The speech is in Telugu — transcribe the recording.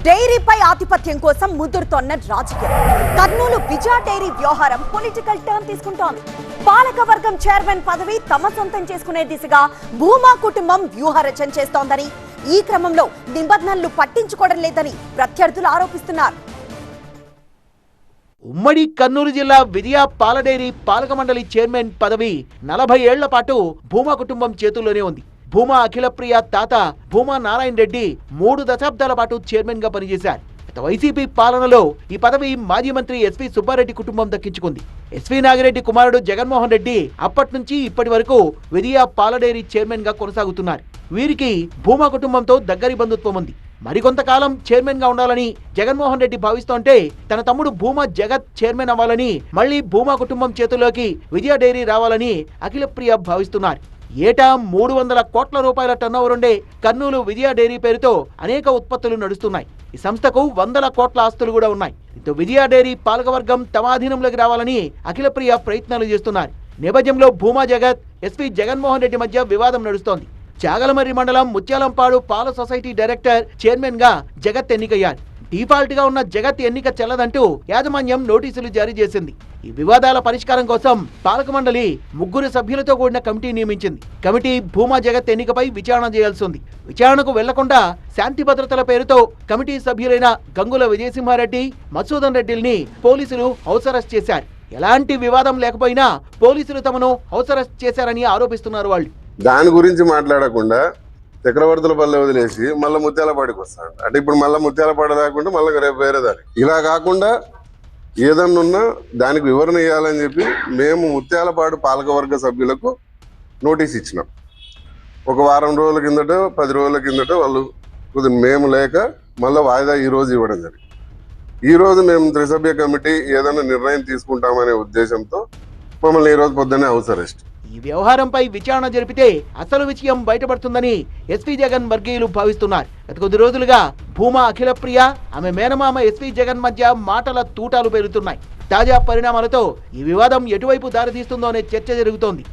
డైరీపై ఆధిపత్యం కోసం ముదురుతోన్న రాజకీయం. కర్నూలు విజయ డైరీ వ్యవహారం పొలిటికల్ టర్న్ తీసుకుంటోంది. పాలక వర్గం చైర్మన్ పదవి తమ సొంతం చేసుకునే దిశగా భూమా కుటుంబం వ్యూహరచన చేస్తోందని, ఈ క్రమంలో నిబంధనలు పట్టించుకోవడం లేదని ప్రత్యర్థులు ఆరోపిస్తున్నారు. ఉమ్మడి కర్నూలు జిల్లా విజయ పాల డైరీ పాలక మండలి చైర్మన్ పదవి 40 ఏళ్ల పాటు భూమా కుటుంబం చేతుల్లోనే ఉంది. భూమా అఖిలప్రియ తాత భూమా నారాయణ రెడ్డి 3 దశాబ్దాల పాటు చైర్మన్ గా పనిచేశారు. వైసీపీ పాలనలో ఈ పదవి మాజీ మంత్రి ఎస్వి సుబ్బారెడ్డి కుటుంబం దక్కించుకుంది. ఎస్వి నాగిరెడ్డి కుమారుడు జగన్మోహన్ రెడ్డి అప్పటి నుంచి ఇప్పటి వరకు విజయ పాల డైరీ చైర్మన్ గా కొనసాగుతున్నారు. వీరికి భూమా కుటుంబంతో దగ్గరి బంధుత్వం ఉంది. మరికొంతకాలం చైర్మన్ గా ఉండాలని జగన్మోహన్ రెడ్డి భావిస్తుంటే, తన తమ్ముడు భూమా జగత్ చైర్మన్ అవ్వాలని, మళ్లీ భూమా కుటుంబం చేతుల్లోకి విజయ డైరీ రావాలని అఖిలప్రియ భావిస్తున్నారు. ఏటా 300 కోట్ల రూపాయల టర్నోవర్ ఉండే కర్నూలు విజయ డైరీ పేరుతో అనేక ఉత్పత్తులు నడుస్తున్నాయి. ఈ సంస్థకు 100 కోట్ల ఆస్తులు కూడా ఉన్నాయి. దీంతో విజయ డైరీ పాలకవర్గం తమ అధీనంలోకి రావాలని అఖిలప్రియ ప్రయత్నాలు చేస్తున్నారు. నేపథ్యంలో భూమా జగత్, ఎస్పీ జగన్మోహన్ రెడ్డి మధ్య వివాదం నడుస్తోంది. చాగలమర్రి మండలం ముత్యాలంపాడు పాల సొసైటీ డైరెక్టర్ చైర్మన్ గా జగత్ ఎన్నికయ్యారు. డిఫాల్ట్ గా ఉన్న జగత్ ఎన్నిక చెల్లదంటూ యాజమాన్యం నోటీసులు జారీ చేసింది. ఈ వివాదాల పరిష్కారం కోసం పాలక మండలి 3 సభ్యులతో కూడిన కమిటీ నియమించింది. కమిటీ భూమా జగత్ ఎన్నికపై విచారణ చేయాల్సి ఉంది. విచారణకు వెళ్లకుండా శాంతి భద్రతల పేరుతో కమిటీ సభ్యులైన గంగుల విజయసింహారెడ్డి, మధుసూదన్ రెడ్డిల్ని పోలీసులు హౌస్ అరెస్ట్ చేశారు. ఎలాంటి వివాదం లేకపోయినా పోలీసులు తమను హౌస్ అరెస్ట్ చేశారని ఆరోపిస్తున్నారు వాళ్ళు. దాని గురించి మాట్లాడకుండా చక్రవర్తుల పల్లె వదిలేసి మళ్ళీ ముత్యాలపాడికి వస్తాడు. అంటే ఇప్పుడు మళ్ళీ ముత్యాలపాడ రాకుండా మళ్ళీ రేపు వేరే దాని ఇలా కాకుండా ఏదన్నా దానికి వివరణ ఇవ్వాలని చెప్పి మేము ముత్యాలపాడు పాలకవర్గ సభ్యులకు నోటీస్ ఇచ్చినాం. ఒక వారం రోజుల కిందట 10 రోజుల కిందట వాళ్ళు కొద్దిగా మేము లేక మళ్ళీ వాయిదా ఈ రోజు ఇవ్వడం జరిగింది. ఈ రోజు మేము త్రిసభ్య కమిటీ ఏదైనా నిర్ణయం తీసుకుంటామనే ఉద్దేశంతో మమ్మల్ని ఈ రోజు పొద్దున్నే హౌస్ అరెస్ట్. ఈ వ్యవహారంపై విచారణ జరిపితే అసలు విషయం బయటపడుతుందని ఎస్వి జగన్ వర్గీయులు భావిస్తున్నారు. గత కొద్ది రోజులుగా భూమా అఖిలప్రియ, ఆమె మేనమామ ఎస్వి జగన్ మధ్య మాటల తూటాలు పెరుగుతున్నాయి. తాజా పరిణామాలతో ఈ వివాదం ఎటువైపు దారితీస్తుందో అనే చర్చ జరుగుతోంది.